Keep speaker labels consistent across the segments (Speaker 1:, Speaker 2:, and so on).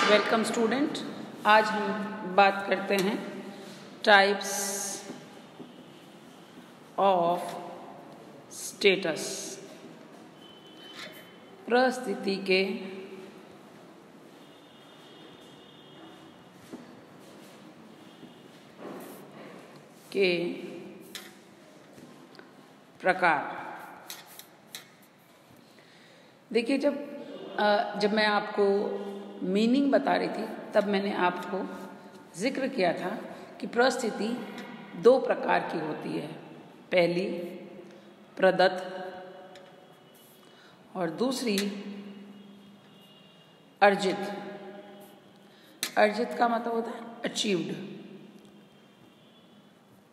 Speaker 1: Welcome student. आज हम बात करते हैं टाइप्स ऑफ स्टेटस। परिस्थिति के प्रकार। देखिए, जब मैं आपको मीनिंग बता रही थी तब मैंने आपको जिक्र किया था कि परिस्थिति दो प्रकार की होती है। पहली प्रदत्त और दूसरी अर्जित। अर्जित का मतलब होता है अचीव्ड।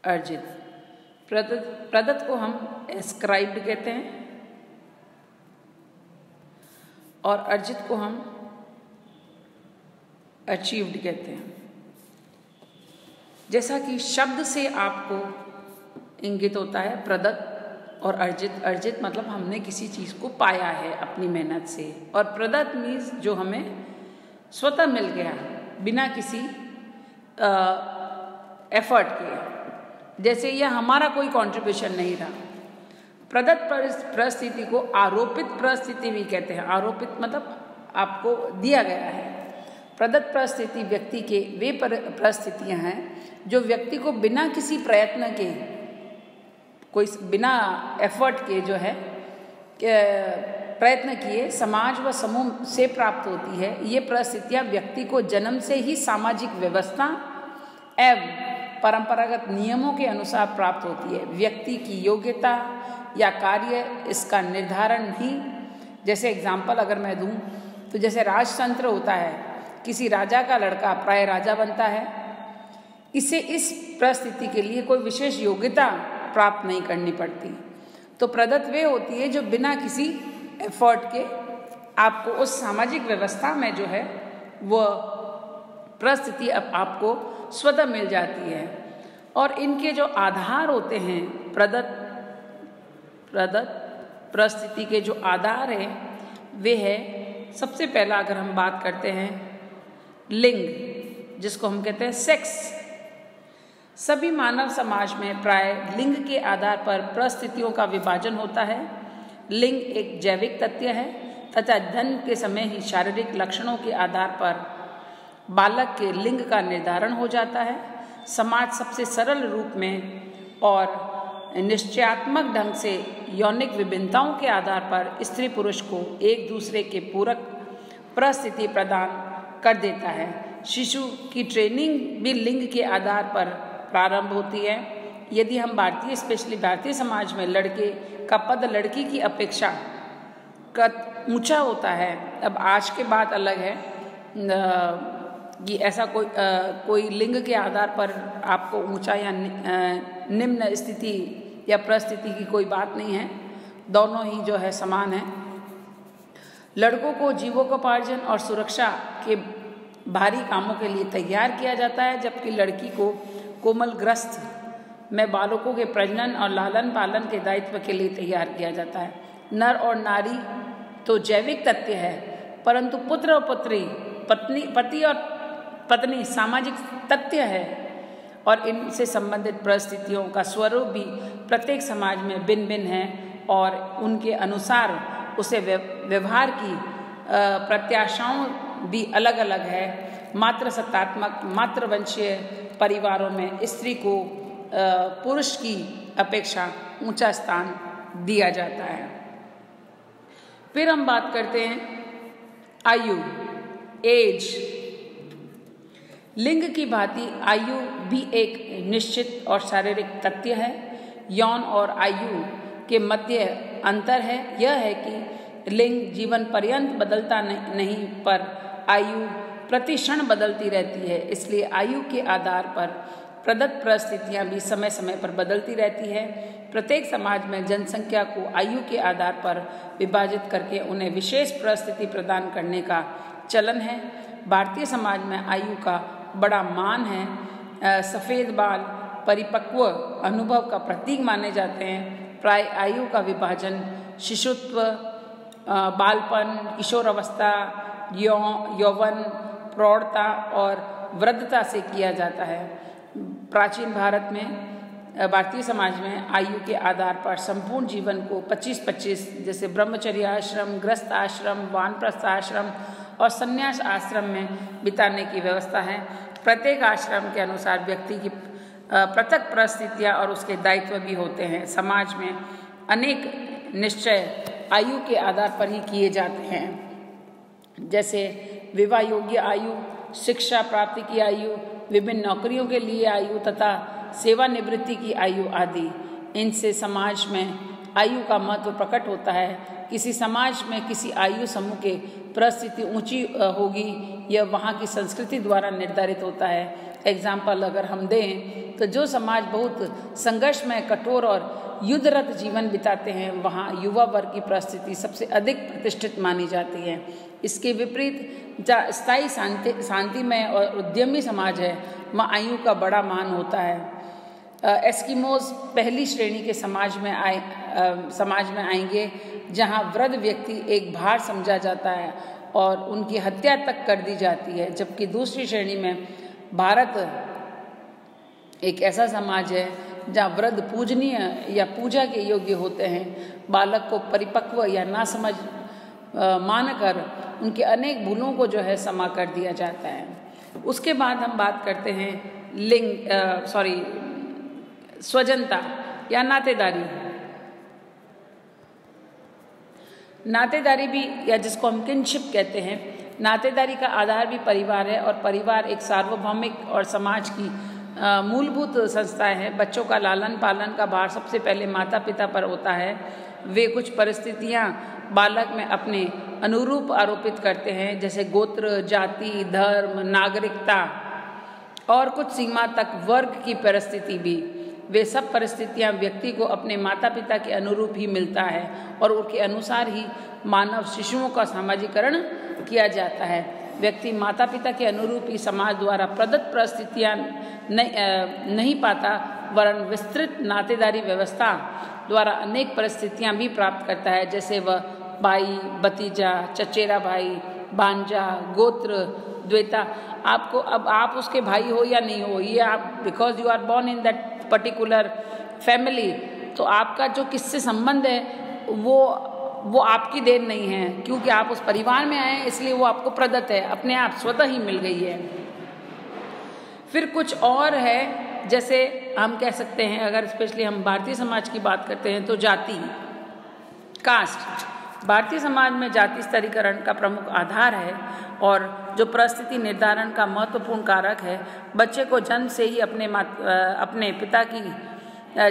Speaker 1: अर्जित प्रदत्त को हम एस्क्राइब्ड कहते हैं और अर्जित को हम अचीव्ड कहते हैं। जैसा कि शब्द से आपको इंगित होता है प्रदत्त और अर्जित। अर्जित मतलब हमने किसी चीज़ को पाया है अपनी मेहनत से, और प्रदत्त मीन्स जो हमें स्वतः मिल गया बिना किसी एफर्ट के, जैसे यह हमारा कोई कंट्रीब्यूशन नहीं था। प्रदत्त परिस्थिति को आरोपित परिस्थिति भी कहते हैं। आरोपित मतलब आपको दिया गया है। प्रदत्त परिस्थिति व्यक्ति के वे परिस्थितियां हैं जो व्यक्ति को बिना किसी प्रयत्न के, कोई बिना एफर्ट के जो है प्रयत्न किए समाज व समूह से प्राप्त होती है। ये परिस्थितियां व्यक्ति को जन्म से ही सामाजिक व्यवस्था एवं परंपरागत नियमों के अनुसार प्राप्त होती है। व्यक्ति की योग्यता या कार्य इसका निर्धारण ही, जैसे एग्जाम्पल अगर मैं दूं तो जैसे राजतंत्र होता है, किसी राजा का लड़का प्राय राजा बनता है। इसे इस परिस्थिति के लिए कोई विशेष योग्यता प्राप्त नहीं करनी पड़ती। तो प्रदत्त वे होती है जो बिना किसी एफर्ट के आपको उस सामाजिक व्यवस्था में जो है वो परिस्थिति अब आपको स्वतः मिल जाती है। और इनके जो आधार होते हैं, प्रदत्त परिस्थिति के जो आधार हैं वे है, सबसे पहला अगर हम बात करते हैं लिंग, जिसको हम कहते हैं सेक्स। सभी मानव समाज में प्राय लिंग के आधार पर परिस्थितियों का विभाजन होता है। लिंग एक जैविक तथ्य है तथा जन्म के समय ही शारीरिक लक्षणों के आधार पर बालक के लिंग का निर्धारण हो जाता है। समाज सबसे सरल रूप में और निश्चयात्मक ढंग से यौनिक विभिन्नताओं के आधार पर स्त्री पुरुष को एक दूसरे के पूरक परिस्थिति प्रदान कर देता है। शिशु की ट्रेनिंग भी लिंग के आधार पर प्रारंभ होती है। यदि हम स्पेशली भारतीय समाज में लड़के का पद लड़की की अपेक्षा ऊंचा होता है। अब आज के बात अलग है कि ऐसा कोई लिंग के आधार पर आपको ऊंचा या निम्न स्थिति या परिस्थिति की कोई बात नहीं है, दोनों ही जो है समान है। लड़कों को जीविकोपार्जन और सुरक्षा के भारी कामों के लिए तैयार किया जाता है, जबकि लड़की को कोमल ग्रस्त में बालकों के प्रजनन और लालन पालन के दायित्व के लिए तैयार किया जाता है। नर और नारी तो जैविक तथ्य है, परंतु पुत्र और पुत्री, पति और पत्नी सामाजिक तथ्य है, और इनसे संबंधित परिस्थितियों का स्वरूप भी प्रत्येक समाज में भिन्न भिन्न है और उनके अनुसार उसे व्यवहार की प्रत्याशाओं भी अलग अलग है। मातृसत्तात्मक मातृवंशीय परिवारों में स्त्री को पुरुष की अपेक्षा ऊंचा स्थान दिया जाता है। फिर हम बात करते हैं आयु, एज। लिंग की भांति आयु भी एक निश्चित और शारीरिक तथ्य है। यौन और आयु के मध्य अंतर है यह है कि लिंग जीवन पर्यंत बदलता नहीं, पर आयु प्रति क्षण बदलती रहती है। इसलिए आयु के आधार पर प्रदत्त परिस्थितियां भी समय समय पर बदलती रहती है। प्रत्येक समाज में जनसंख्या को आयु के आधार पर विभाजित करके उन्हें विशेष परिस्थिति प्रदान करने का चलन है। भारतीय समाज में आयु का बड़ा मान है। सफ़ेद बाल परिपक्व अनुभव का प्रतीक माने जाते हैं। प्राय आयु का विभाजन शिशुत्व, बालपन, किशोर अवस्था, यौवन, प्रौढ़ता और वृद्धता से किया जाता है। प्राचीन भारत में भारतीय समाज में आयु के आधार पर संपूर्ण जीवन को 25-25 जैसे ब्रह्मचर्य आश्रम, गृहस्थ आश्रम, वानप्रस्थ आश्रम और संन्यास आश्रम में बिताने की व्यवस्था है। प्रत्येक आश्रम के अनुसार व्यक्ति की पृथक परिस्थितियाँ और उसके दायित्व भी होते हैं। समाज में अनेक निश्चय आयु के आधार पर ही किए जाते हैं, जैसे विवाह योग्य आयु, शिक्षा प्राप्ति की आयु, विभिन्न नौकरियों के लिए आयु तथा सेवानिवृत्ति की आयु आदि। इनसे समाज में आयु का महत्व प्रकट होता है। किसी समाज में किसी आयु समूह के परिस्थिति ऊंची होगी, यह वहाँ की संस्कृति द्वारा निर्धारित होता है। एग्जाम्पल अगर हम दें तो जो समाज बहुत संघर्षमय, कठोर और युद्धरत जीवन बिताते हैं, वहाँ युवा वर्ग की परिस्थिति सबसे अधिक प्रतिष्ठित मानी जाती है। इसके विपरीत जहाँ स्थायी शांतिमय और उद्यमी समाज है, वहाँ आयु का बड़ा मान होता है। एस्किमोज पहली श्रेणी के समाज में आएंगे, जहाँ वृद्ध व्यक्ति एक भार समझा जाता है और उनकी हत्या तक कर दी जाती है, जबकि दूसरी श्रेणी में भारत एक ऐसा समाज है जहाँ वृद्ध पूजनीय या पूजा के योग्य होते हैं। बालक को परिपक्व या नासमझ मानकर उनके अनेक भूलों को जो है क्षमा कर दिया जाता है। उसके बाद हम बात करते हैं स्वजनता या नातेदारी। नातेदारी भी, या जिसको हम किनशिप कहते हैं, नातेदारी का आधार भी परिवार है और परिवार एक सार्वभौमिक और समाज की मूलभूत संस्थाएं हैं। बच्चों का लालन पालन का भार सबसे पहले माता पिता पर होता है। वे कुछ परिस्थितियां बालक में अपने अनुरूप आरोपित करते हैं, जैसे गोत्र, जाति, धर्म, नागरिकता और कुछ सीमा तक वर्ग की परिस्थिति भी। वे सब परिस्थितियां व्यक्ति को अपने माता पिता के अनुरूप ही मिलता है और उनके अनुसार ही मानव शिशुओं का सामाजिकरण किया जाता है। व्यक्ति माता पिता के अनुरूप ही समाज द्वारा प्रदत्त परिस्थितियां नहीं पाता, वरन विस्तृत नातेदारी व्यवस्था द्वारा अनेक परिस्थितियां भी प्राप्त करता है, जैसे वह भाई, भतीजा, चचेरा भाई, भांजा, गोत्र, द्वेता। आपको अब आप उसके भाई हो या नहीं हो, ये आप because you are born in that particular family, तो आपका जो किससे संबंध है वो आपकी देन नहीं है, क्योंकि आप उस परिवार में आए हैं, इसलिए वो आपको प्रदत्त है, अपने आप स्वतः ही मिल गई है। फिर कुछ और है, जैसे हम कह सकते हैं, अगर स्पेशली हम भारतीय समाज की बात करते हैं तो जाति, कास्ट। भारतीय समाज में जाति स्तरीकरण का प्रमुख आधार है और जो परिस्थिति निर्धारण का महत्वपूर्ण कारक है। बच्चे को जन्म से ही अपने पिता की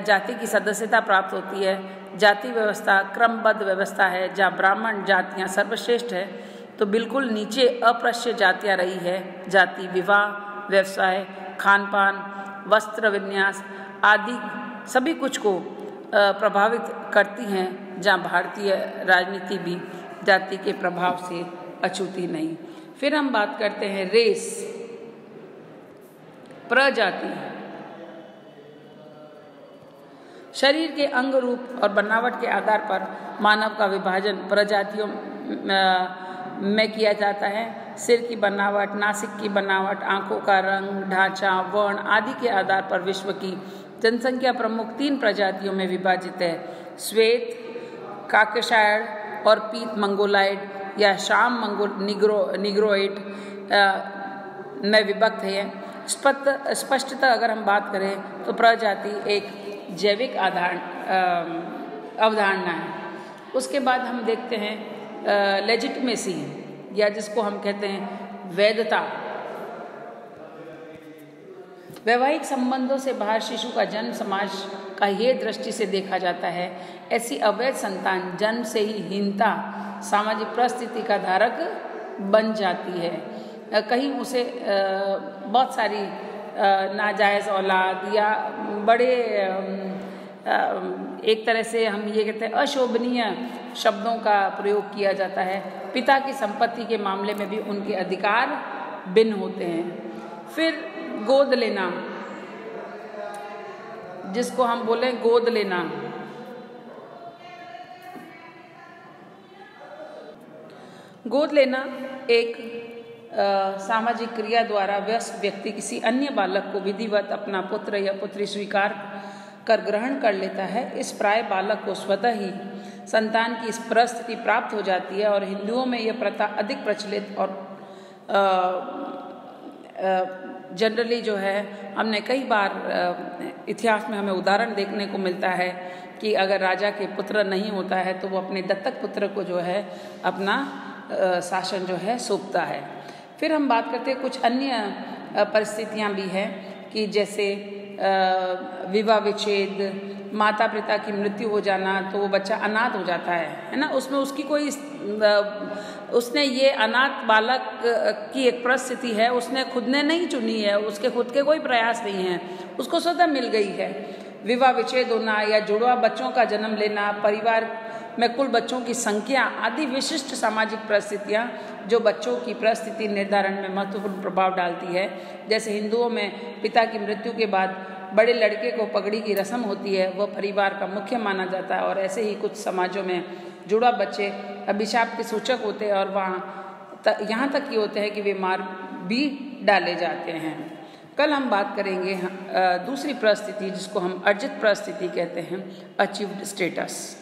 Speaker 1: जाति की सदस्यता प्राप्त होती है। जाति व्यवस्था क्रमबद्ध व्यवस्था है, जहाँ ब्राह्मण जातियाँ सर्वश्रेष्ठ है, तो बिल्कुल नीचे अस्पृश्य जातियाँ रही है। जाति विवाह, व्यवसाय, खान पान, वस्त्र विन्यास आदि सभी कुछ को प्रभावित करती हैं, जहाँ भारतीय राजनीति भी जाति के प्रभाव से अछूती नहीं। फिर हम बात करते हैं रेस, प्रजाति। शरीर के अंग रूप और बनावट के आधार पर मानव का विभाजन प्रजातियों में किया जाता है। सिर की बनावट, नासिक की बनावट, आंखों का रंग, ढांचा, वर्ण आदि के आधार पर विश्व की जनसंख्या प्रमुख 3 प्रजातियों में विभाजित है। श्वेत, काकशायर और पीत मंगोलाइड या शाम निग्रोइड में विभक्त है। स्पष्टतः अगर हम बात करें तो प्रजाति एक जैविक अवधारणा है। उसके बाद हम देखते हैं लेजिटिमेसी, या जिसको हम कहते हैं वैधता। वैवाहिक संबंधों से बाहर शिशु का जन्म समाज का ये दृष्टि से देखा जाता है। ऐसी अवैध संतान जन्म से ही हीनता, सामाजिक परिस्थिति का धारक बन जाती है। कहीं उसे बहुत सारी नाजायज़ औलाद या बड़े एक तरह से हम ये कहते हैं अशोभनीय शब्दों का प्रयोग किया जाता है। पिता की संपत्ति के मामले में भी उनके अधिकार भिन्न होते हैं। फिर गोद लेना, जिसको हम बोले गोद लेना। गोद लेना एक सामाजिक क्रिया द्वारा वयस्क व्यक्ति किसी अन्य बालक को विधिवत अपना पुत्र या पुत्री स्वीकार कर ग्रहण कर लेता है, इस प्राय बालक को स्वतः ही संतान की इस परिस्थिति प्राप्त हो जाती है। और हिंदुओं में यह प्रथा अधिक प्रचलित और जनरली जो है, हमने कई बार इतिहास में हमें उदाहरण देखने को मिलता है कि अगर राजा के पुत्र नहीं होता है तो वो अपने दत्तक पुत्र को जो है अपना शासन जो है सौंपता है। फिर हम बात करते हैं कुछ अन्य परिस्थितियां भी हैं कि जैसे विवाह विच्छेद, माता पिता की मृत्यु हो जाना, तो वो बच्चा अनाथ हो जाता है ना। उसमें उसकी कोई उसने ये अनाथ बालक की एक परिस्थिति है, उसने खुद ने नहीं चुनी है, उसके खुद के कोई प्रयास नहीं है, उसको स्वतः मिल गई है। विवाह विच्छेद होना या जुड़वा बच्चों का जन्म लेना, परिवार में कुल बच्चों की संख्या आदि विशिष्ट सामाजिक परिस्थितियाँ जो बच्चों की परिस्थिति निर्धारण में महत्वपूर्ण प्रभाव डालती है। जैसे हिंदुओं में पिता की मृत्यु के बाद बड़े लड़के को पगड़ी की रस्म होती है, वह परिवार का मुख्य माना जाता है। और ऐसे ही कुछ समाजों में जुड़वा बच्चे अभिशाप के सूचक होते हैं और यहाँ तक कि होते हैं कि वे मार भी डाले जाते हैं। कल हम बात करेंगे दूसरी परिस्थिति जिसको हम अर्जित परिस्थिति कहते हैं, अचीव्ड स्टेटस।